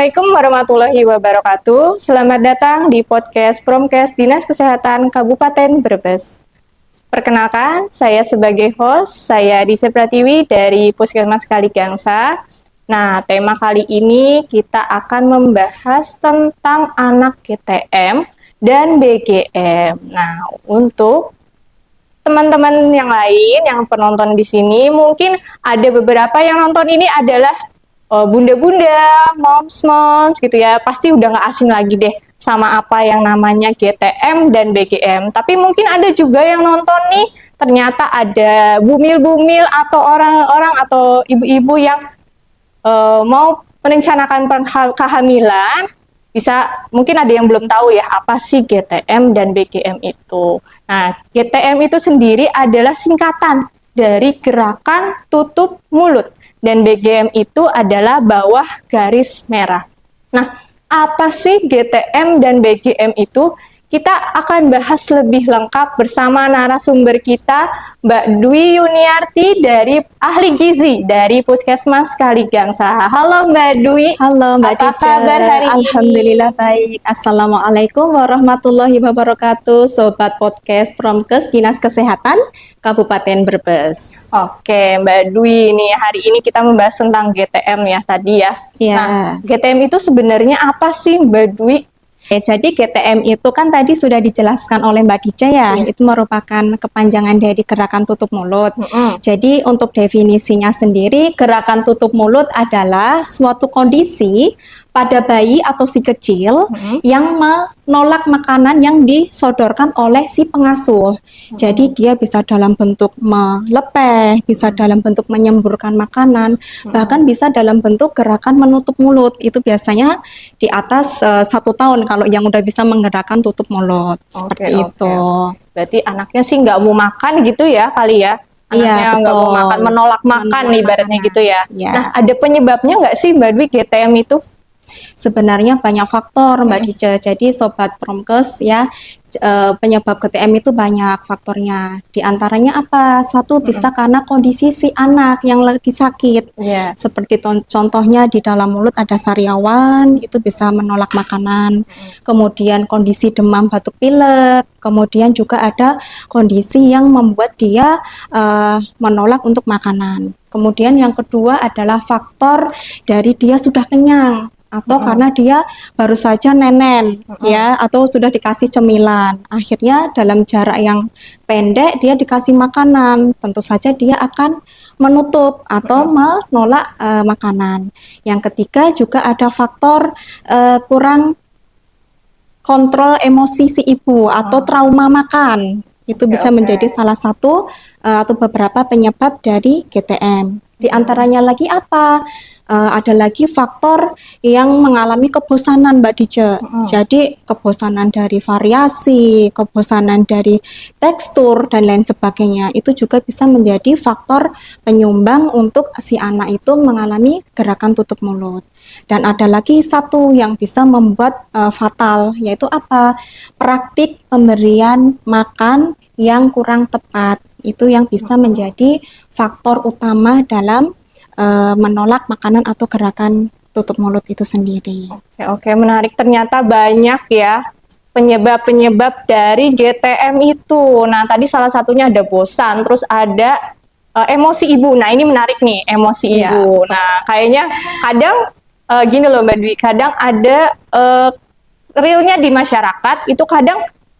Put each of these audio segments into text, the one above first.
Assalamualaikum warahmatullahi wabarakatuh. Selamat datang di podcast Promkes Dinas Kesehatan Kabupaten Brebes. Perkenalkan, saya sebagai host, saya Dise Pratiwi dari Puskesmas Kaligangsa. Nah, tema kali ini kita akan membahas tentang anak GTM dan BGM. Nah, untuk teman-teman yang lain yang penonton di sini, mungkin ada beberapa yang nonton ini adalah bunda-bunda, moms gitu ya, pasti udah nggak asing lagi deh sama apa yang namanya GTM dan BGM. Tapi mungkin ada juga yang nonton nih, ternyata ada bumil-bumil atau orang-orang atau ibu-ibu yang mau merencanakan kehamilan. Mungkin ada yang belum tahu ya apa sih GTM dan BGM itu. Nah, GTM itu sendiri adalah singkatan dari gerakan tutup mulut. Dan BGM itu adalah bawah garis merah. Nah, apa sih GTM dan BGM itu? Kita akan bahas lebih lengkap bersama narasumber kita, Mbak Dwi Yuniarti dari ahli gizi dari Puskesmas Kaligangsa. Halo Mbak Dwi. Halo Mbak Dice. Apa kabar hari ini? Alhamdulillah baik. Assalamualaikum warahmatullahi wabarakatuh. Sobat podcast Promkes Dinas Kesehatan Kabupaten Brebes. Oke, Mbak Dwi, nih hari ini kita membahas tentang GTM ya tadi ya. Ya. Nah, GTM itu sebenarnya apa sih Mbak Dwi? Jadi GTM itu kan tadi sudah dijelaskan oleh Mbak Dice ya, itu merupakan kepanjangan dari gerakan tutup mulut. Jadi untuk definisinya sendiri, gerakan tutup mulut adalah suatu kondisi pada bayi atau si kecil yang menolak makanan yang disodorkan oleh si pengasuh. Jadi dia bisa dalam bentuk melepeh, bisa dalam bentuk menyemburkan makanan, bahkan bisa dalam bentuk gerakan menutup mulut. Itu biasanya di atas 1 tahun kalau yang udah bisa menggerakkan tutup mulut. Seperti itu. Berarti anaknya sih nggak mau makan gitu ya kali ya? Anaknya nggak mau makan, menolak makan ibaratnya gitu ya. Nah, ada penyebabnya nggak sih Mbak Dwi GTM itu? Sebenarnya banyak faktor Mbak Dice. Jadi Sobat Promkes ya, penyebab GTM itu banyak faktornya. Di antaranya apa? Satu bisa karena kondisi si anak yang lagi sakit. Seperti contohnya di dalam mulut ada sariawan, itu bisa menolak makanan. Kemudian kondisi demam batuk pilek. Kemudian juga ada kondisi yang membuat dia menolak untuk makanan. Kemudian yang kedua adalah faktor dari dia sudah kenyang. Atau karena dia baru saja nenen ya, atau sudah dikasih cemilan, akhirnya dalam jarak yang pendek dia dikasih makanan, tentu saja dia akan menutup atau menolak makanan. Yang ketiga juga ada faktor kurang kontrol emosi si ibu atau trauma makan, itu bisa menjadi salah satu atau beberapa penyebab dari GTM. Di antaranya lagi apa? Ada lagi faktor yang mengalami kebosanan Mbak Dice. Jadi kebosanan dari variasi, kebosanan dari tekstur dan lain sebagainya. Itu juga bisa menjadi faktor penyumbang untuk si anak itu mengalami gerakan tutup mulut. Dan ada lagi satu yang bisa membuat fatal, yaitu apa? Praktik pemberian makan yang kurang tepat. Itu yang bisa menjadi faktor utama dalam menolak makanan atau gerakan tutup mulut itu sendiri. Oke, menarik. Ternyata banyak ya penyebab-penyebab dari GTM itu. Nah, tadi salah satunya ada bosan, terus ada emosi ibu. Nah, ini menarik nih, emosi ibu. Nah, kayaknya kadang gini loh Mbak Dwi, kadang ada realnya di masyarakat itu kadang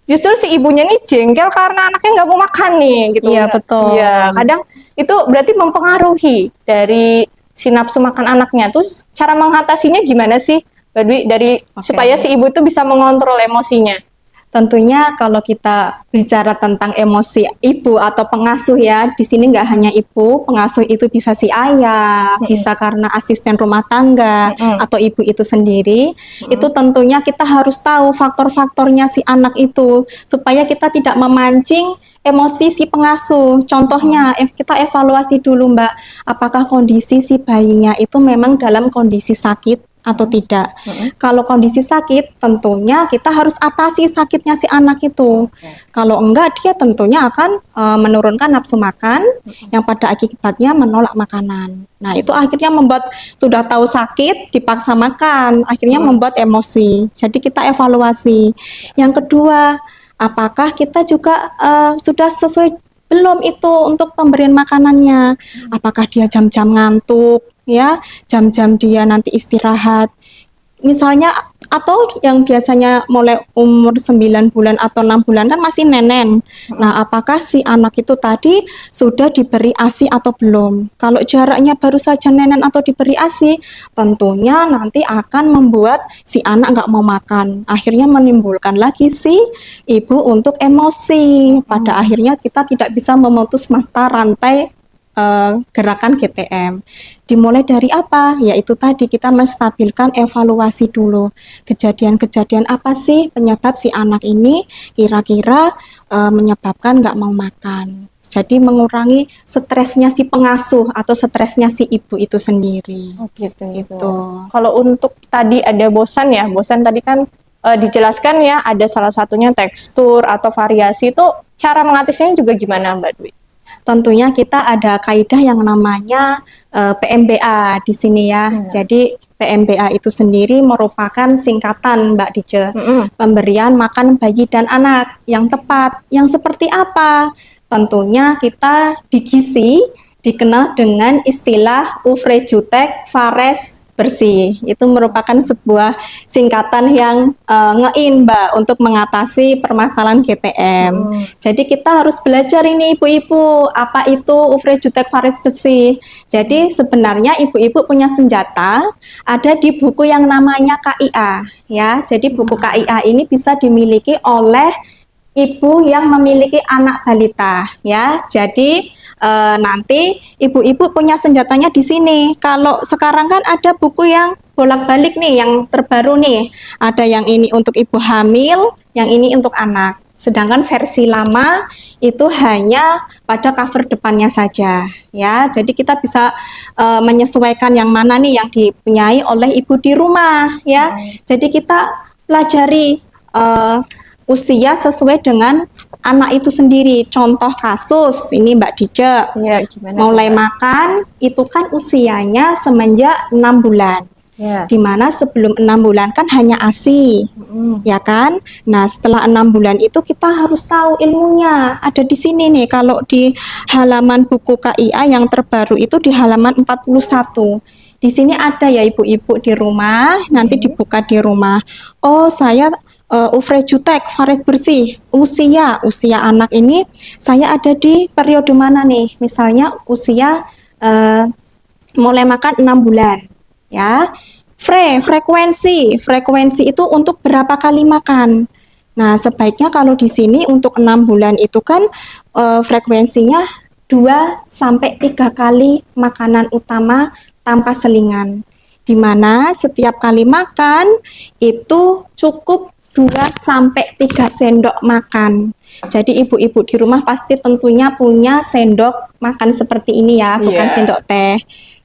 justru si ibunya nih jengkel karena anaknya nggak mau makan nih gitu. Iya, betul. Iya, kadang itu berarti mempengaruhi dari si nafsu makan anaknya. Tuh cara mengatasinya gimana sih Mbak Dwi supaya si ibu itu bisa mengontrol emosinya? Tentunya kalau kita bicara tentang emosi ibu atau pengasuh ya, di sini nggak hanya ibu, pengasuh itu bisa si ayah, bisa karena asisten rumah tangga atau ibu itu sendiri. Itu tentunya kita harus tahu faktor-faktornya si anak itu supaya kita tidak memancing emosi si pengasuh. Contohnya kita evaluasi dulu Mbak, apakah kondisi si bayinya itu memang dalam kondisi sakit atau tidak. Kalau kondisi sakit, tentunya kita harus atasi sakitnya si anak itu. Kalau enggak, dia tentunya akan menurunkan nafsu makan, yang pada akibatnya menolak makanan. Nah, itu akhirnya membuat sudah tahu sakit, dipaksa makan, akhirnya membuat emosi. Jadi kita evaluasi. Yang kedua, apakah kita juga sudah sesuai belum itu untuk pemberian makanannya? Apakah dia jam-jam ngantuk, ya, jam-jam dia nanti istirahat. Misalnya atau yang biasanya mulai umur 9 bulan atau 6 bulan kan masih nenen. Nah, apakah si anak itu tadi sudah diberi ASI atau belum? Kalau jaraknya baru saja nenen atau diberi ASI, tentunya nanti akan membuat si anak nggak mau makan. Akhirnya menimbulkan lagi si ibu untuk emosi. Pada akhirnya kita tidak bisa memutus mata rantai gerakan GTM. Dimulai dari apa? Yaitu tadi kita menstabilkan evaluasi dulu. Kejadian-kejadian apa sih penyebab si anak ini kira-kira menyebabkan nggak mau makan. Jadi mengurangi stresnya si pengasuh atau stresnya si ibu itu sendiri. Oh gitu. Gitu. Kalau untuk tadi ada bosan ya, bosan tadi kan dijelaskan ya, ada salah satunya tekstur atau variasi itu, cara mengatasinya juga gimana Mbak Dwi? Tentunya kita ada kaidah yang namanya PMBA di sini ya. Jadi PMBA itu sendiri merupakan singkatan Mbak Dice. Pemberian makan bayi dan anak yang tepat. Yang seperti apa? Tentunya kita di gizi dikenal dengan istilah Ufrejutek Fares bersih. Itu merupakan sebuah singkatan yang ngein Mbak untuk mengatasi permasalahan GTM. Jadi kita harus belajar ini ibu-ibu, apa itu Ufrejutek Fares bersih. Jadi sebenarnya ibu-ibu punya senjata ada di buku yang namanya KIA ya. Jadi buku KIA ini bisa dimiliki oleh ibu yang memiliki anak balita ya. Jadi nanti ibu-ibu punya senjatanya di sini. Kalau sekarang kan ada buku yang bolak-balik nih, yang terbaru nih. Ada yang ini untuk ibu hamil, yang ini untuk anak. Sedangkan versi lama itu hanya pada cover depannya saja ya. Jadi kita bisa menyesuaikan yang mana nih yang dipunyai oleh ibu di rumah ya. Jadi kita pelajari usia sesuai dengan anak itu sendiri. Contoh kasus ini Mbak Dice, Ya, gimana? mulai makan itu kan usianya semenjak 6 bulan. Ya. Dimana sebelum 6 bulan kan hanya ASI, ya kan? Nah setelah 6 bulan itu kita harus tahu ilmunya. Ada di sini nih, kalau di halaman buku KIA yang terbaru itu di halaman 41. Di sini ada ya ibu-ibu di rumah, nanti dibuka di rumah. Oh saya Ufrejutek Fares bersih, usia anak ini saya ada di periode mana nih? Misalnya usia mulai makan 6 bulan ya. Frekuensi itu untuk berapa kali makan. Nah sebaiknya kalau di sini untuk 6 bulan itu kan frekuensinya 2-3 kali makanan utama tanpa selingan, dimana setiap kali makan itu cukup 2-3 sendok makan. Jadi ibu-ibu di rumah pasti tentunya punya sendok makan seperti ini ya, bukan sendok teh.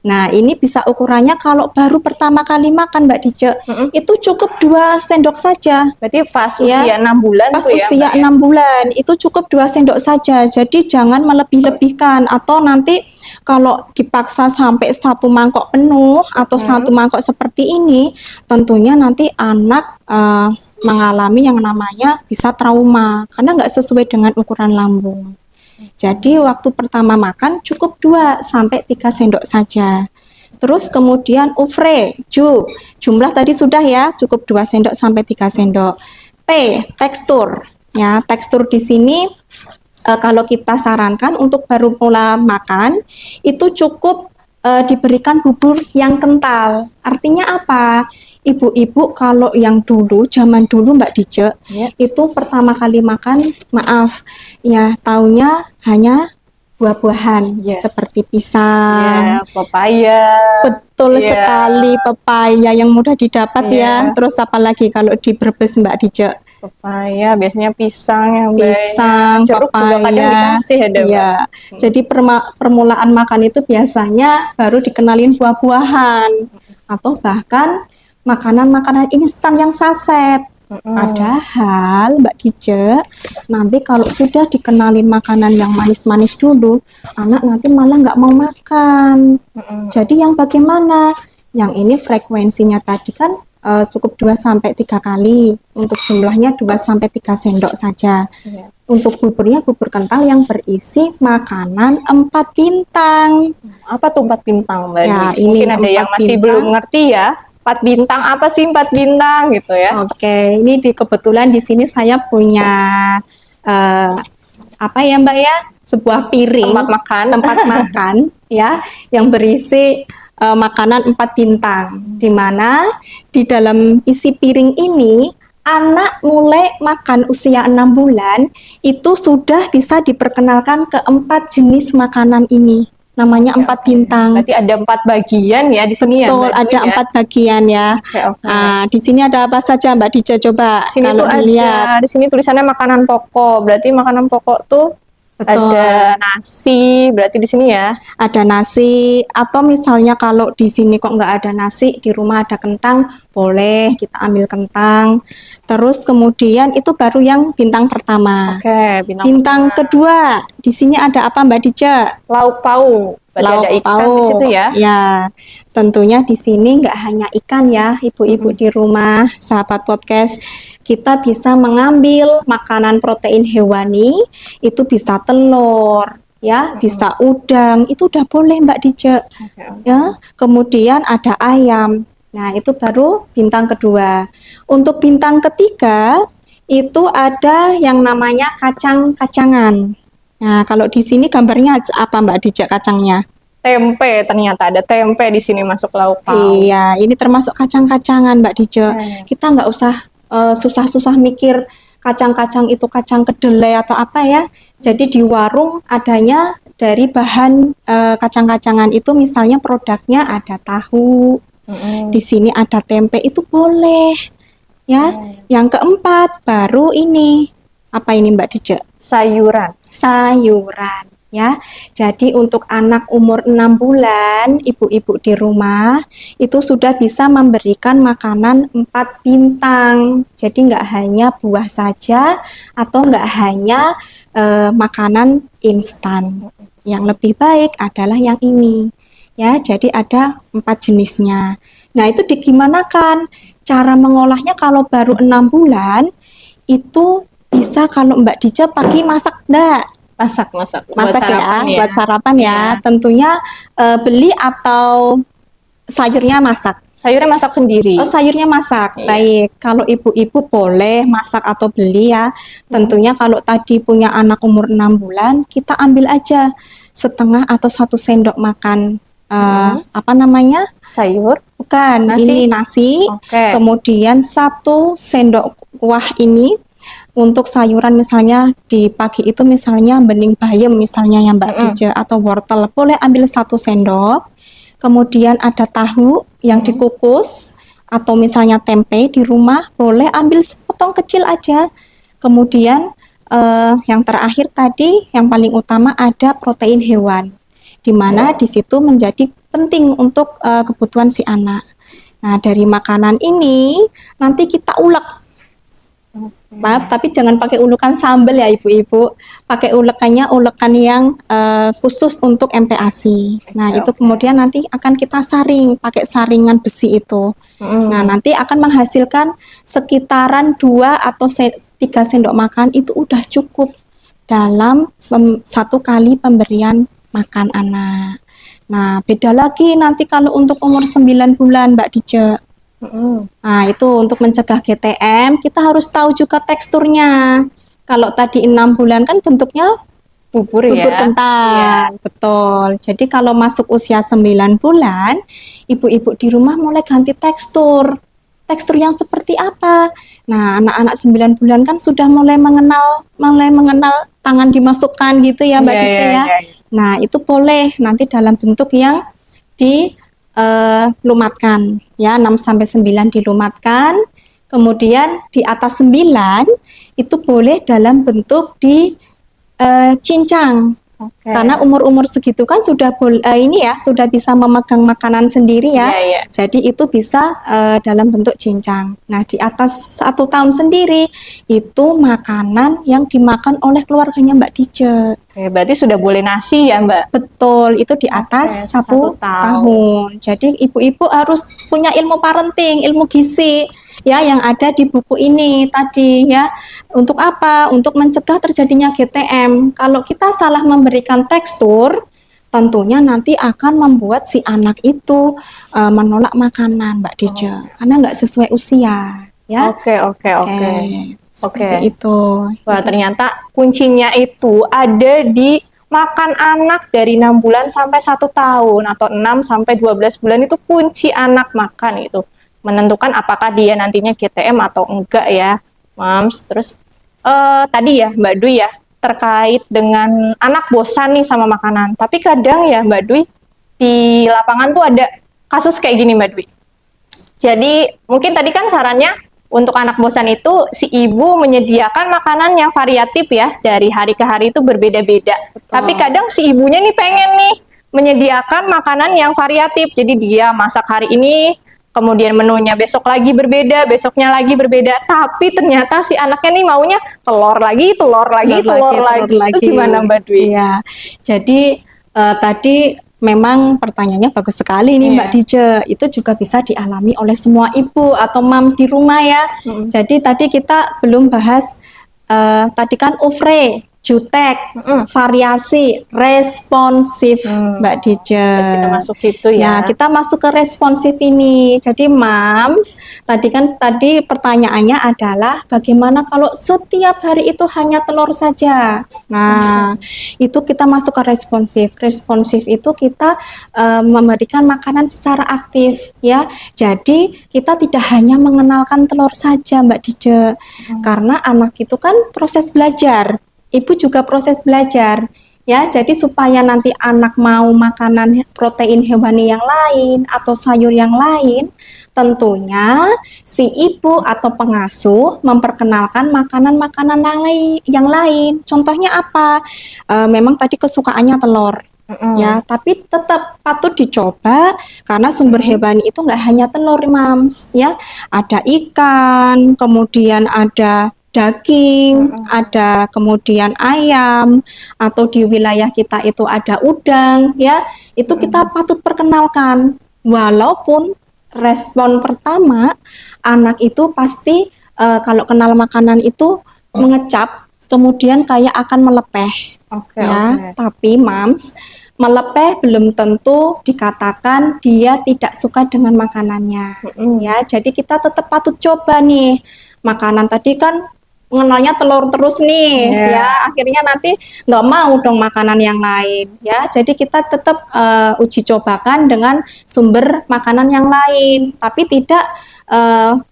Nah ini bisa ukurannya kalau baru pertama kali makan Mbak Dice, itu cukup 2 sendok saja. Berarti pas usia 6 bulan Pas tuh ya, usia Mbak, 6 bulan itu cukup 2 sendok saja. Jadi jangan melebih-lebihkan, atau nanti kalau dipaksa sampai 1 mangkok penuh atau 1 mangkok seperti ini, tentunya nanti anak mengalami yang namanya bisa trauma karena nggak sesuai dengan ukuran lambung. Jadi waktu pertama makan cukup 2-3 sendok saja. Terus kemudian jumlah tadi sudah ya, cukup 2 sendok sampai 3 sendok. Tekstur ya, tekstur di sini kalau kita sarankan untuk baru mulai makan itu cukup diberikan bubur yang kental. Artinya apa? Ibu-ibu kalau yang dulu, zaman dulu Mbak Dice, itu pertama kali makan, maaf, ya taunya hanya buah-buahan seperti pisang, pepaya. betul sekali, pepaya yang mudah didapat ya. Terus apalagi kalau di Brebes Mbak Dice? Pepaya, biasanya pisang yang pisang, jeruk juga kadang dikasih ada, ya. Jadi permulaan makan itu biasanya baru dikenalin buah-buahan atau bahkan makanan-makanan instan yang saset. Mm-mm. Padahal Mbak Dice, nanti kalau sudah dikenalin makanan yang manis-manis dulu, anak nanti malah nggak mau makan. Mm-mm. Jadi yang bagaimana? Yang ini frekuensinya tadi kan cukup 2-3 kali. Untuk jumlahnya 2-3 sendok saja. Iya. Untuk buburnya bubur kental yang berisi makanan 4 bintang. Apa tuh 4 bintang, Mbak? Ya, Di? ini Mungkin ada yang 4 masih bintang. belum ngerti ya. 4 bintang apa sih 4 bintang gitu ya? Oke, ini kebetulan di sini saya punya apa ya Mbak ya, sebuah piring Tempat makan. tempat makan ya, yang berisi makanan 4 bintang, di mana di dalam isi piring ini anak mulai makan usia 6 bulan itu sudah bisa diperkenalkan ke 4 jenis makanan ini. Namanya 4 bintang. Berarti ada 4 bagian ya di sini Betul, ya, Mbak ada Dwi, ya? 4 bagian ya. Oke. Di sini ada apa saja Mbak Dice, coba Sini kalau tuh dilihat. ada, di sini tulisannya makanan pokok. Berarti makanan pokok tuh Betul. ada nasi, berarti di sini ya. Ada nasi, atau misalnya kalau di sini kok nggak ada nasi, di rumah ada kentang, boleh kita ambil kentang. Terus kemudian itu baru yang bintang pertama. Oke, bintang Bintang kedua, di sini ada apa Mbak Dice? lauk pauk. Berarti ada ikan di pauk. situ ya. Ya, tentunya di sini nggak hanya ikan ya, ibu-ibu di rumah, sahabat podcast, kita bisa mengambil makanan protein hewani, itu bisa telur, ya, bisa udang, itu udah boleh Mbak Dice. Oke. Ya, kemudian ada ayam. Nah, itu baru bintang kedua. Untuk bintang ketiga, itu ada yang namanya kacang-kacangan. Nah, kalau di sini gambarnya apa Mbak Dice kacangnya? Tempe, ternyata ada tempe di sini masuk lauk pauk. Iya, ini termasuk kacang-kacangan Mbak Dice. Kita nggak usah susah-susah mikir kacang-kacang itu kacang kedelai atau apa ya. Jadi di warung adanya dari bahan kacang-kacangan itu misalnya produknya ada tahu, di sini ada tempe, itu boleh. Ya, yang keempat baru ini. Apa ini Mbak Dice? Sayuran. Sayuran ya. Jadi untuk anak umur 6 bulan, ibu-ibu di rumah itu sudah bisa memberikan makanan 4 bintang. Jadi nggak hanya buah saja atau nggak hanya makanan instan. Yang lebih baik adalah yang ini. Ya, jadi ada 4 jenisnya. Nah, itu digimanakan? Cara mengolahnya kalau baru 6 bulan itu bisa kalau Mbak Dice pagi masak enggak? Masak Masak ya, buat sarapan ya. Ya. Tentunya beli atau sayurnya masak. Sayurnya masak sendiri. Oh, sayurnya masak. Iya. Baik. Kalau ibu-ibu boleh masak atau beli ya. Tentunya kalau tadi punya anak umur 6 bulan, kita ambil aja setengah atau 1 sendok makan apa namanya? Sayur. Bukan, Nasi? ini nasi. Oke. Kemudian 1 sendok kuah ini untuk sayuran, misalnya di pagi itu misalnya bening bayam misalnya ya Mbak Dice, atau wortel, boleh ambil 1 sendok. Kemudian ada tahu yang dikukus atau misalnya tempe di rumah, boleh ambil sepotong kecil aja. Kemudian yang terakhir tadi yang paling utama ada protein hewan, di mana di situ menjadi penting untuk kebutuhan si anak. Nah, dari makanan ini nanti kita ulek. Maaf, tapi jangan pakai ulukan sambal ya ibu-ibu. Pakai ulekannya ulekan yang khusus untuk MPASI. Nah, itu kemudian nanti akan kita saring pakai saringan besi itu. Nah, nanti akan menghasilkan sekitaran 2 atau 3 sendok makan, itu udah cukup dalam 1 kali pemberian makan anak. Nah, beda lagi nanti kalau untuk umur 9 bulan Mbak Dice. Nah, itu untuk mencegah GTM, kita harus tahu juga teksturnya. Kalau tadi 6 bulan kan bentuknya Bubur bubur ya. kentang. Betul. Jadi kalau masuk usia 9 bulan, ibu-ibu di rumah mulai ganti tekstur. Tekstur yang seperti apa? Nah, anak-anak 9 bulan kan sudah mulai mengenal tangan dimasukkan gitu ya Mbak Dice ya. Nah, itu boleh nanti dalam bentuk yang dilumatkan ya, 6-9 dilumatkan. Kemudian di atas 9 itu boleh dalam bentuk cincang Oke. Karena umur-umur segitu kan sudah sudah bisa memegang makanan sendiri ya. Iya, iya. Jadi itu bisa dalam bentuk jenjang. Nah, di atas 1 tahun sendiri itu makanan yang dimakan oleh keluarganya Mbak Dice. Oke, berarti sudah boleh nasi ya, Mbak? Betul, itu di Oke, atas 1 1 tahun. Jadi ibu-ibu harus punya ilmu parenting, ilmu gizi ya yang ada di buku ini tadi ya. Untuk apa? Untuk mencegah terjadinya GTM. Kalau kita salah memberikan tekstur, tentunya nanti akan membuat si anak itu menolak makanan, Mbak Deja, karena nggak sesuai usia ya. Oke. Seperti itu. Wah, ternyata kuncinya itu ada di makan anak dari 6 bulan sampai 1 tahun atau 6 sampai 12 bulan itu kunci anak makan itu. Menentukan apakah dia nantinya GTM atau enggak ya, Mams. Terus tadi ya Mbak Dwi ya, terkait dengan anak bosan nih sama makanan. Tapi kadang ya Mbak Dwi, di lapangan tuh ada kasus kayak gini Mbak Dwi. Jadi mungkin tadi kan sarannya untuk anak bosan itu si ibu menyediakan makanan yang variatif ya, dari hari ke hari itu berbeda-beda. Tapi kadang si ibunya nih pengen nih menyediakan makanan yang variatif. Jadi dia masak hari ini, kemudian menunya besok lagi berbeda, besoknya lagi berbeda. Tapi ternyata si anaknya nih maunya telur lagi. Itu gimana Mbak Dwi? Iya. Jadi tadi memang pertanyaannya bagus sekali nih Mbak Dije. Itu juga bisa dialami oleh semua ibu atau mam di rumah ya. Jadi tadi kita belum bahas tadi kan oeuvre, jutek, variasi, responsif, Mbak Dije. Kita masuk situ ya. Ya, kita masuk ke responsif ini. Jadi, Mams, tadi pertanyaannya adalah bagaimana kalau setiap hari itu hanya telur saja. Nah, itu kita masuk ke responsif. Responsif itu kita memberikan makanan secara aktif, ya. Jadi, kita tidak hanya mengenalkan telur saja, Mbak Dije. Karena anak itu kan proses belajar. Ibu juga proses belajar ya, jadi supaya nanti anak mau makanan protein hewani yang lain atau sayur yang lain, tentunya si ibu atau pengasuh memperkenalkan makanan-makanan yang lain. Contohnya apa? Memang tadi kesukaannya telur. Ya, tapi tetap patut dicoba karena sumber hewani itu nggak hanya telur, Mams, ya. Ada ikan, kemudian ada daging, ada kemudian ayam, atau di wilayah kita itu ada udang, ya. Itu kita patut perkenalkan. Walaupun respon pertama anak itu pasti kalau kenal makanan itu mengecap, kemudian kayak akan melepeh. Tapi Mams, melepeh belum tentu dikatakan dia tidak suka dengan makanannya. Ya, jadi kita tetap patut coba nih. Makanan tadi kan mengenalnya telur terus nih, ya akhirnya nanti nggak mau dong makanan yang lain, ya. Jadi kita tetap uji cobakan dengan sumber makanan yang lain, tapi tidak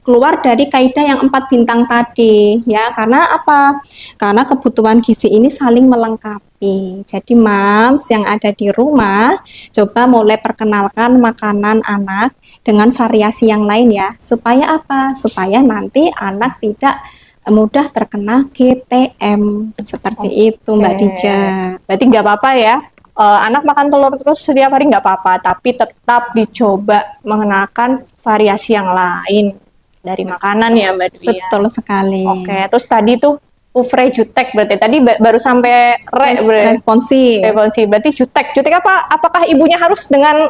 keluar dari kaidah yang 4 bintang tadi, ya. Karena apa? Karena kebutuhan gizi ini saling melengkapi. Jadi Mams yang ada di rumah, coba mulai perkenalkan makanan anak dengan variasi yang lain ya. Supaya apa? Supaya nanti anak tidak mudah terkena GTM seperti itu Mbak Dija. Berarti nggak apa-apa ya, anak makan telur terus setiap hari nggak apa-apa, tapi tetap dicoba mengenalkan variasi yang lain dari makanan ya Mbak Dwi. Betul sekali. Oke, terus tadi tuh oeuvre, jutek, berarti tadi baru sampai responsif. Berarti jutek apa? Apakah ibunya harus dengan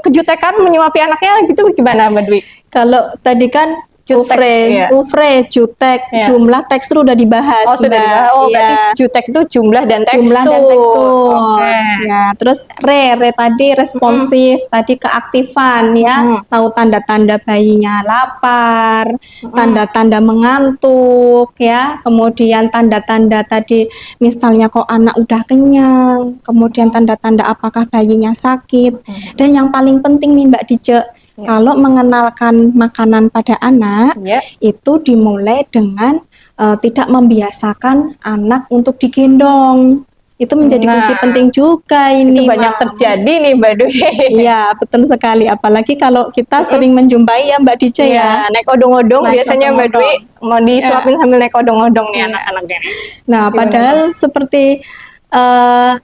kejutekan menyuapi anaknya gitu, gimana Mbak Dwi? Kalau tadi kan oeuvre, jutek, jumlah, tekstur udah dibahas. Oh, sudah dibahas. Oh, berarti jutek itu jumlah dan tekstur. Ya, terus re tadi responsif, tadi keaktifan ya. Tahu tanda-tanda bayinya lapar, tanda-tanda mengantuk ya. Kemudian tanda-tanda tadi misalnya kok anak udah kenyang, kemudian tanda-tanda apakah bayinya sakit. Dan yang paling penting nih Mbak Dije, kalau mengenalkan makanan pada anak, itu dimulai dengan tidak membiasakan anak untuk digendong. Itu menjadi kunci penting juga ini. Itu banyak terjadi nih Mbak Dwi. Iya, betul sekali. Apalagi kalau kita sering menjumpai ya Mbak Dija ya. Naik odong-odong biasanya Mbak Dwi mau disuapin sambil naik odong-odong nih anak-anaknya. Nah, padahal seperti eh,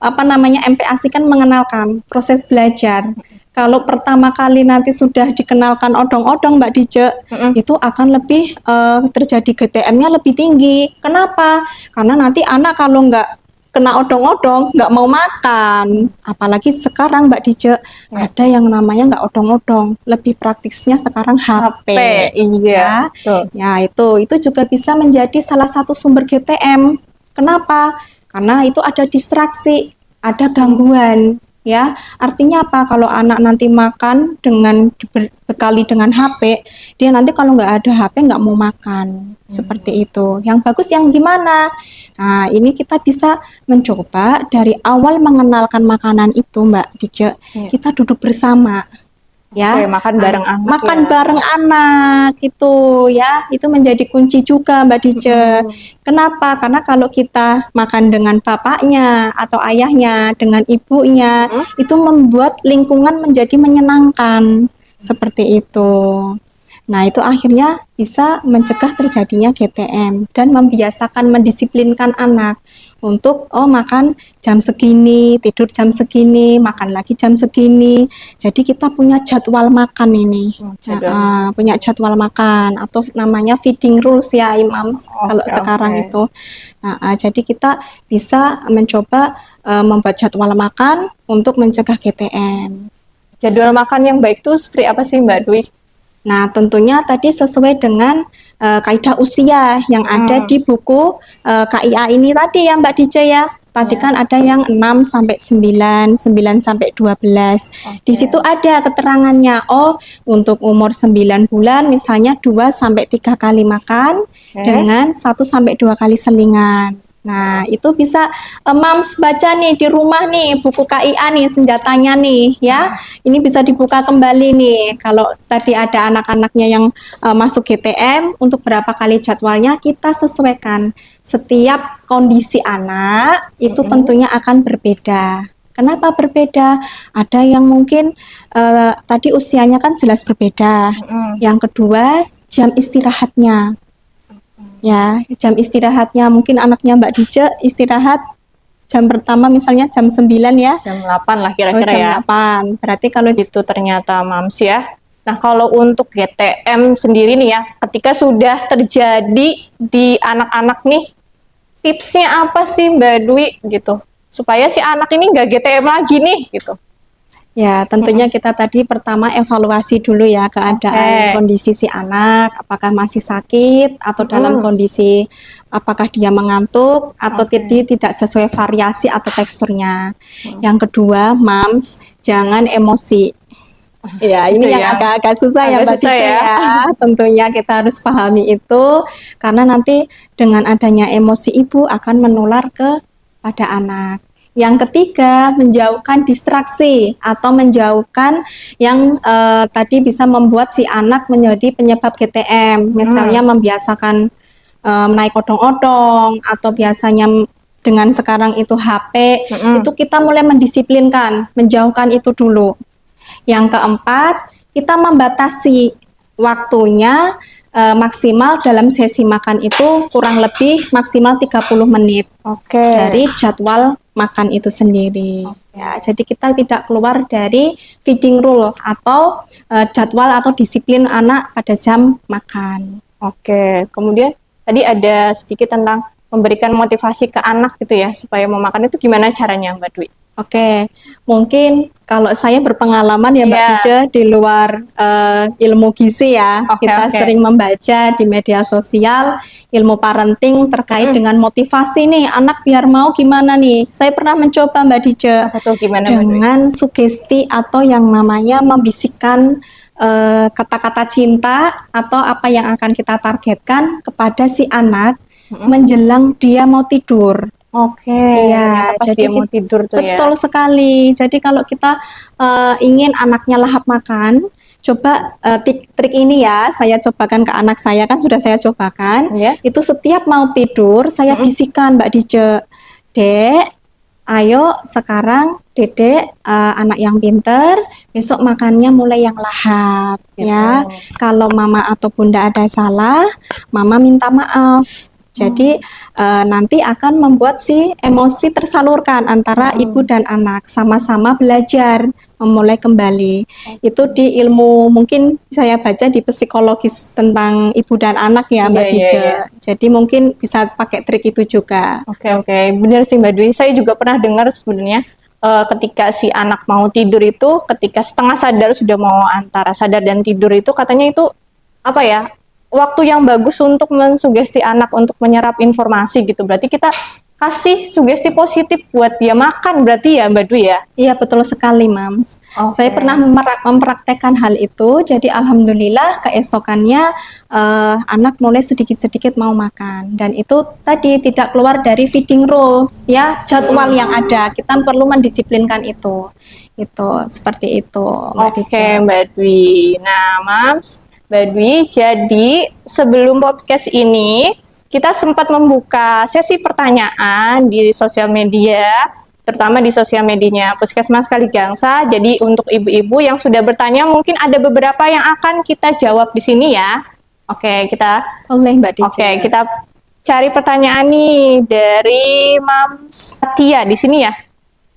MPASI kan mengenalkan proses belajar. Kalau pertama kali nanti sudah dikenalkan odong-odong Mbak Dice, itu akan lebih terjadi GTM-nya lebih tinggi. Kenapa? Karena nanti anak kalau nggak kena odong-odong, nggak mau makan. Apalagi sekarang Mbak Dice, ada yang namanya nggak odong-odong. Lebih praktisnya sekarang HP. Iya. Ya, itu juga bisa menjadi salah satu sumber GTM. Kenapa? Karena itu ada distraksi, ada gangguan, ya. Artinya apa? Kalau anak nanti makan dengan dibekali dengan HP, dia nanti kalau nggak ada HP nggak mau makan. Seperti itu. Yang bagus yang gimana? Nah, ini kita bisa mencoba dari awal mengenalkan makanan itu, Mbak Dice. Kita duduk bersama. Ya, Oke, makan bareng anak. Makan bareng anak itu ya, itu menjadi kunci juga Mbak Dice. Kenapa? Karena kalau kita makan dengan bapaknya atau ayahnya, dengan ibunya, itu membuat lingkungan menjadi menyenangkan. Seperti itu. Nah, itu akhirnya bisa mencegah terjadinya GTM dan membiasakan, mendisiplinkan anak untuk makan jam segini, tidur jam segini, makan lagi jam segini. Jadi kita punya jadwal makan ini, punya jadwal makan atau namanya feeding rules ya Imam kalau sekarang itu. Jadi kita bisa mencoba membuat jadwal makan untuk mencegah GTM. Jadwal makan yang baik itu seperti apa sih Mbak Dwi? Nah, tentunya tadi sesuai dengan kaidah usia yang ada di buku KIA ini tadi ya Mbak Dice ya. Tadi kan ada yang 6 sampai 9, 9 sampai 12. Di situ ada keterangannya. Oh, untuk umur 9 bulan misalnya 2 sampai 3 kali makan dengan 1 sampai 2 kali selingan. Nah, itu bisa Mams baca nih di rumah nih, buku KIA nih, senjatanya nih ya. Ini bisa dibuka kembali nih. Kalau tadi ada anak-anaknya yang masuk GTM, untuk berapa kali jadwalnya kita sesuaikan. Setiap kondisi anak itu tentunya akan berbeda. Kenapa berbeda? Ada yang mungkin tadi usianya kan jelas berbeda. Yang kedua, jam istirahatnya. Ya, jam istirahatnya mungkin anaknya Mbak Dice istirahat jam pertama misalnya jam 9 ya. Jam 8 lah kira-kira jam ya. 8. Berarti kalau itu ternyata Mams ya. Nah, kalau untuk GTM sendiri nih ya, ketika sudah terjadi di anak-anak nih, tipsnya apa sih Mbak Dwi gitu? Supaya si anak ini nggak GTM lagi nih gitu. Ya, tentunya kita tadi pertama evaluasi dulu ya keadaan kondisi si anak, apakah masih sakit atau dalam kondisi apakah dia mengantuk atau tidak sesuai variasi atau teksturnya. Yang kedua, Mams, jangan emosi. Ya, ini yang agak-agak susah ya Mbak Dice ya. Tentunya kita harus pahami itu karena nanti dengan adanya emosi ibu akan menular pada anak. Yang ketiga, menjauhkan distraksi atau menjauhkan yang tadi bisa membuat si anak menjadi penyebab GTM. Misalnya membiasakan naik odong-odong atau biasanya dengan sekarang itu HP, itu kita mulai mendisiplinkan, menjauhkan itu dulu. Yang keempat, kita membatasi waktunya maksimal dalam sesi makan itu kurang lebih maksimal 30 menit dari jadwal makan itu sendiri. Ya, jadi kita tidak keluar dari feeding rule atau jadwal atau disiplin anak pada jam makan. Kemudian tadi ada sedikit tentang memberikan motivasi ke anak gitu ya supaya mau makan itu gimana caranya Mbak Dwi? Mungkin kalau saya berpengalaman ya Mbak Dice di luar ilmu gizi ya, kita sering membaca di media sosial ilmu parenting terkait dengan motivasi nih anak biar mau gimana nih. Saya pernah mencoba Mbak Dice dengan sugesti atau yang namanya membisikkan kata-kata cinta atau apa yang akan kita targetkan kepada si anak menjelang dia mau tidur. Ya, jadi dia mau tidur tuh betul sekali. Jadi kalau kita ingin anaknya lahap makan, coba trik ini ya, saya cobakan ke anak saya, kan sudah saya cobakan. Itu setiap mau tidur, saya bisikan Mbak Dice, Dek, ayo sekarang Dedek anak yang pinter, besok makannya mulai yang lahap ya. Kalau mama atau bunda ada salah, mama minta maaf. Jadi nanti akan membuat si emosi tersalurkan antara ibu dan anak, sama-sama belajar memulai kembali. Itu di ilmu, mungkin saya baca di psikologis tentang ibu dan anak ya Mbak Iya, iya, Dije. iya. Jadi mungkin bisa pakai trik itu juga. Oke, benar sih Mbak Dwi. Saya juga pernah dengar sebenarnya ketika si anak mau tidur itu, ketika setengah sadar sudah mau antara sadar dan tidur itu, katanya itu apa ya? Waktu yang bagus untuk mensugesti anak untuk menyerap informasi gitu. Berarti kita kasih sugesti positif buat dia makan berarti ya Mbak Dwi ya. Iya betul sekali, Mams. Oke. Saya pernah mempraktekkan hal itu. Jadi alhamdulillah keesokannya anak mulai sedikit-sedikit mau makan. Dan itu tadi tidak keluar dari feeding rules ya, jadwal yang ada. Kita perlu mendisiplinkan itu. Itu seperti itu, Mbak Oke, Dija. Mbak Dwi. Nah, Mams, Mbak Dwi, jadi sebelum podcast ini, kita sempat membuka sesi pertanyaan di sosial media, terutama di sosial medianya Puskesmas Kaligangsa. Jadi untuk ibu-ibu yang sudah bertanya, mungkin ada beberapa yang akan kita jawab di sini ya. Oke, Boleh, Mbak Dija. Oke, kita cari pertanyaan nih dari Mams Katia di sini ya.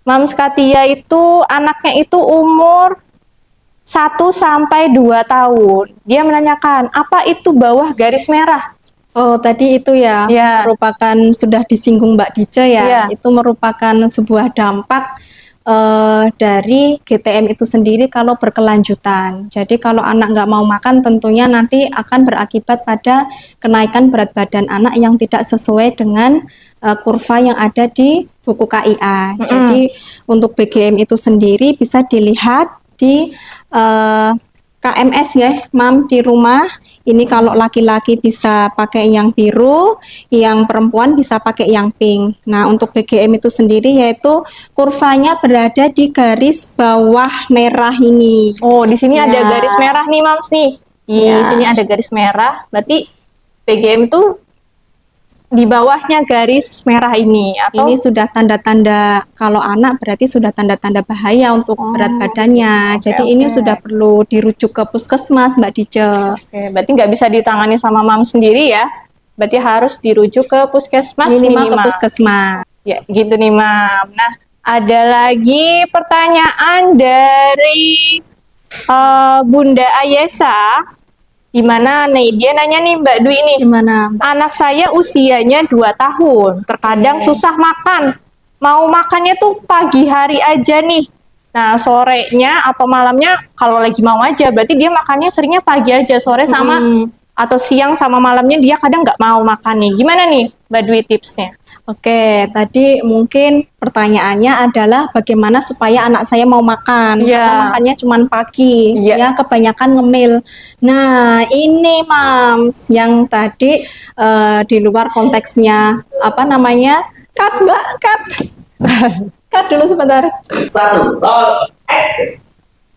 Mams Katia itu anaknya itu umur 1 sampai 2 tahun. Dia menanyakan, apa itu bawah garis merah? Oh, tadi itu ya, Ya. merupakan sudah disinggung Mbak Dija ya. Ya. Itu merupakan sebuah dampak dari GTM itu sendiri kalau berkelanjutan. Jadi kalau anak nggak mau makan, tentunya nanti akan berakibat pada kenaikan berat badan anak yang tidak sesuai dengan kurva yang ada di buku KIA. Jadi untuk BGM itu sendiri bisa dilihat di KMS ya, Mam, di rumah. Ini kalau laki-laki bisa pakai yang biru, yang perempuan bisa pakai yang pink. Nah, untuk BGM itu sendiri yaitu kurvanya berada di garis bawah merah ini. Oh, di sini ada Ya. garis merah nih, Mams nih. Di Ya. sini ada garis merah. Berarti BGM itu di bawahnya garis merah ini atau Ini sudah tanda-tanda kalau anak berarti sudah tanda-tanda bahaya untuk berat badannya. oke, Jadi ini oke. sudah perlu dirujuk ke puskesmas, Mbak Dija. Oke, berarti nggak bisa ditangani sama Mam sendiri ya. Berarti harus dirujuk ke puskesmas Minimal ke puskesmas. Ya, gitu nih, Mam. Nah, ada lagi pertanyaan dari Bunda Ayesa. Gimana nih? Dia nanya nih Mbak Dwi nih. Gimana? Anak saya usianya 2 tahun. Terkadang susah makan. Mau makannya tuh pagi hari aja nih. Nah, sorenya atau malamnya kalau lagi mau aja. Berarti dia makannya seringnya pagi aja. Sore sama atau siang sama malamnya dia kadang nggak mau makan nih. Gimana nih Mbak Dwi tipsnya? Oke, tadi mungkin pertanyaannya adalah bagaimana supaya anak saya mau makan. Iya. Karena makannya cuma pagi, Iya. ya kebanyakan ngemil. Nah, ini Mams yang tadi di luar konteksnya apa namanya? Cut, Mbak, cut. Cut dulu sebentar. 1, 0, action.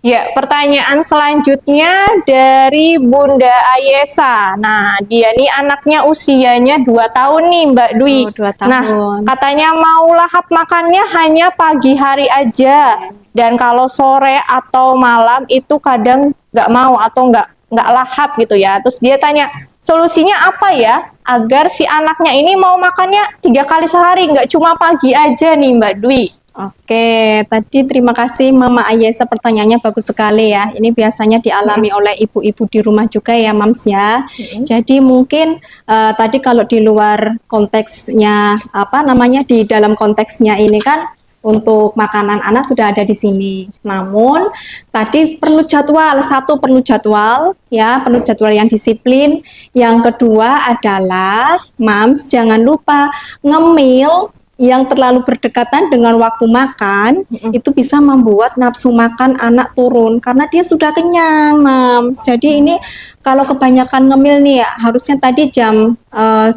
Ya, pertanyaan selanjutnya dari Bunda Ayesa. Nah, dia nih anaknya usianya 2 tahun nih, Mbak Dwi. Oh, 2 Nah, tahun. katanya mau lahap makannya hanya pagi hari aja. Dan kalau sore atau malam itu kadang nggak mau atau nggak lahap gitu ya. Terus dia tanya, solusinya apa ya agar si anaknya ini mau makannya 3 kali sehari, nggak cuma pagi aja nih, Mbak Dwi. Oke, tadi terima kasih Mama Ayesa, pertanyaannya bagus sekali ya. Ini biasanya dialami oleh ibu-ibu di rumah juga ya, Mams ya. Jadi mungkin tadi kalau di luar konteksnya apa namanya, di dalam konteksnya ini kan untuk makanan anak sudah ada di sini. Namun tadi perlu jadwal, satu perlu jadwal ya, perlu jadwal yang disiplin. Yang kedua adalah Mams jangan lupa ngemil yang terlalu berdekatan dengan waktu makan itu bisa membuat nafsu makan anak turun karena dia sudah kenyang, Mams. Jadi ini kalau kebanyakan ngemil nih ya, harusnya tadi jam 12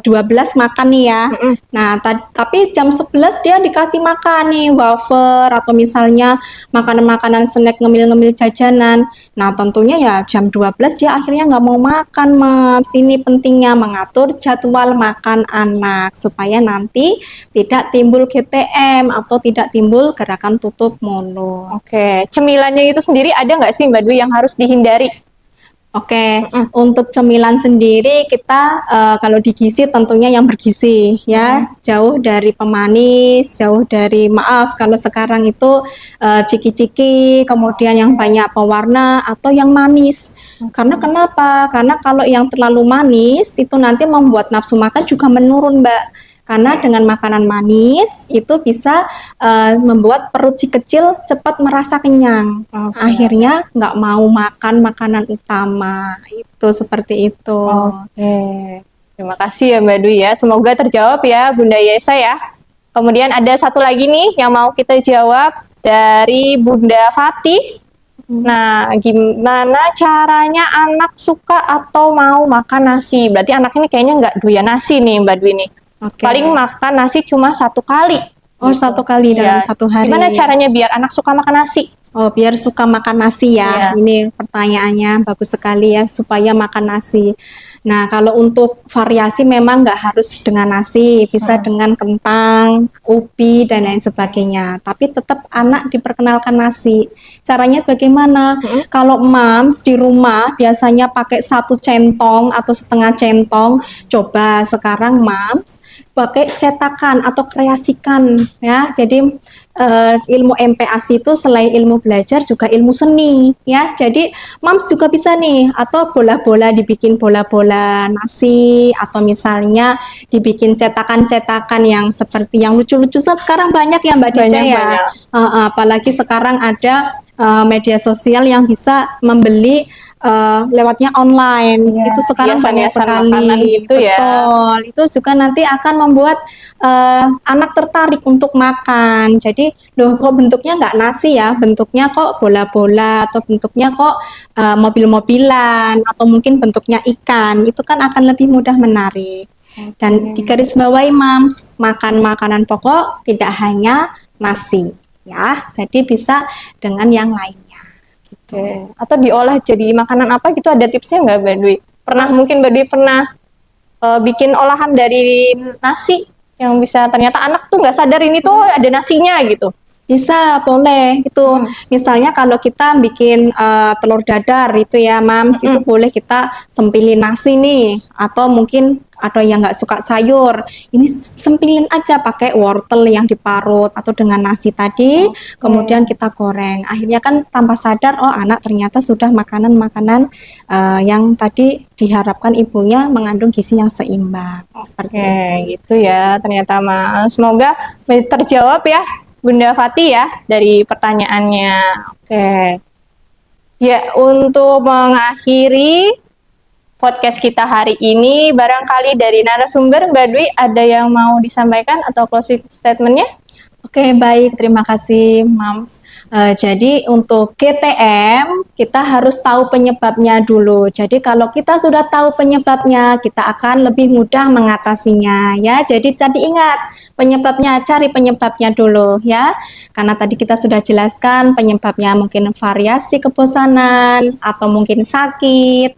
makan nih ya. Nah, tapi jam 11 dia dikasih makan nih wafer atau misalnya makanan-makanan snack ngemil-ngemil jajanan. Nah, tentunya ya jam 12 dia akhirnya nggak mau makan, Mams. Ini pentingnya mengatur jadwal makan anak supaya nanti tidak timbul GTM atau tidak timbul gerakan tutup mulut. Oke, cemilannya itu sendiri ada nggak sih Mbak Dwi yang harus dihindari? Oke, untuk cemilan sendiri kita kalau di gizi tentunya yang bergizi ya, jauh dari pemanis, jauh dari maaf kalau sekarang itu ciki-ciki, kemudian yang banyak pewarna atau yang manis. Karena kenapa? Karena kalau yang terlalu manis itu nanti membuat nafsu makan juga menurun, Mbak. Karena dengan makanan manis itu bisa membuat perut si kecil cepat merasa kenyang. Oke. Akhirnya nggak mau makan makanan utama. Itu seperti itu. Oke. Terima kasih ya Mbak Dwi ya. Semoga terjawab ya Bunda Yesa ya. Kemudian ada satu lagi nih yang mau kita jawab dari Bunda Fatih. Nah, gimana caranya anak suka atau mau makan nasi? Berarti anak ini kayaknya nggak doyan nasi nih Mbak Dwi nih. Oke. Paling makan nasi cuma 1 kali. Oh, 1 kali dalam Iya. 1 hari. Gimana caranya biar anak suka makan nasi? Oh, biar suka makan nasi Iya. ya. Ini pertanyaannya bagus sekali ya, supaya makan nasi. Nah, kalau untuk variasi memang nggak harus dengan nasi, bisa dengan kentang, ubi, dan lain sebagainya. Tapi tetap anak diperkenalkan nasi. Caranya bagaimana? Kalau moms di rumah biasanya pakai 1 centong atau setengah centong, coba sekarang moms pakai cetakan atau kreasikan ya. Jadi ilmu MPASI itu selain ilmu belajar juga ilmu seni ya. Jadi moms juga bisa nih, atau bola-bola dibikin bola-bola nasi, atau misalnya dibikin cetakan-cetakan yang seperti yang lucu-lucu sekarang banyak ya Mbak Dica Banyak, ya. banyak. Apalagi sekarang ada media sosial yang bisa membeli lewatnya online. Iya, itu sekarang banyak hiasan-hiasan makanan sekali. gitu ya. Betul. Itu juga nanti akan membuat anak tertarik untuk makan. Jadi, loh kok bentuknya nggak nasi ya, bentuknya kok bola-bola, atau bentuknya kok mobil-mobilan, atau mungkin bentuknya ikan. Itu kan akan lebih mudah menarik. Dan digarisbawahi moms, makan makanan pokok tidak hanya nasi ya. Jadi bisa dengan yang lainnya. Oke. Atau diolah jadi makanan apa gitu, ada tipsnya nggak Mbak Dwi? Mungkin Mbak Dwi pernah bikin olahan dari nasi yang bisa ternyata anak tuh nggak sadar ini tuh ada nasinya gitu. Bisa, boleh itu. Misalnya kalau kita bikin telur dadar itu ya, Mams, itu boleh kita sempilin nasi nih, atau mungkin ada yang nggak suka sayur. Ini sempilin aja pakai wortel yang diparut atau dengan nasi tadi, kemudian kita goreng. Akhirnya kan tanpa sadar, oh anak ternyata sudah makanan-makanan yang tadi diharapkan ibunya mengandung gizi yang seimbang. Seperti itu. Oke, gitu ya ternyata Mas. Semoga terjawab ya Bunda Fatih ya dari pertanyaannya. Oke. Ya, untuk mengakhiri podcast kita hari ini, barangkali dari narasumber Mbak Dwi ada yang mau disampaikan atau closing statement-nya? Oke, baik. Terima kasih, Mams. Jadi untuk GTM, kita harus tahu penyebabnya dulu. Jadi kalau kita sudah tahu penyebabnya, kita akan lebih mudah mengatasinya, ya. Jadi ingat, penyebabnya, cari penyebabnya dulu, ya. Karena tadi kita sudah jelaskan penyebabnya mungkin variasi kebosanan, atau mungkin sakit,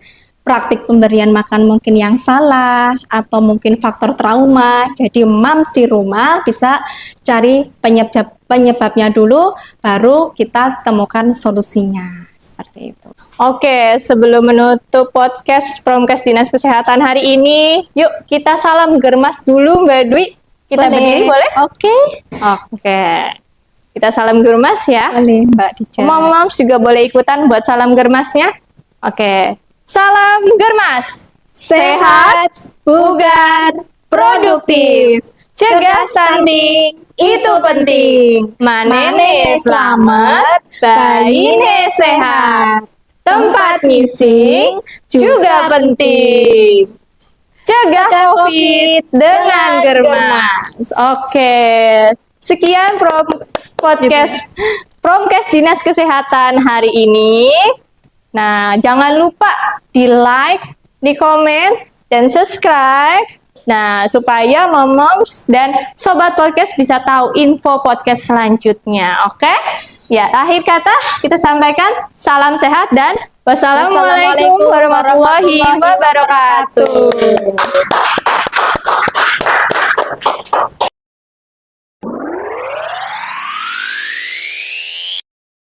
praktik pemberian makan mungkin yang salah, atau mungkin faktor trauma. Jadi moms di rumah bisa cari penyebabnya dulu, baru kita temukan solusinya. Seperti itu. Oke, sebelum menutup podcast Promkes Dinas Kesehatan hari ini, yuk kita salam germas dulu Mbak Dwi. Kita berdiri boleh? Oke. Oke. Kita salam germas ya. Boleh, Mbak Dica. Moms juga boleh ikutan buat salam germasnya. Oke. Salam germas. Sehat, bugar, produktif. Cegah stunting, itu penting. Manene selamat, baine sehat. Tempat missing juga penting. Cegah COVID dengan germas. Oke. Sekian podcast Promkes Dinas Kesehatan hari ini. Nah, jangan lupa di-like, di-komen, dan subscribe. Nah, supaya moms dan sobat podcast bisa tahu info podcast selanjutnya. Oke? Ya, akhir kata kita sampaikan salam sehat dan wassalamualaikum warahmatullahi wabarakatuh.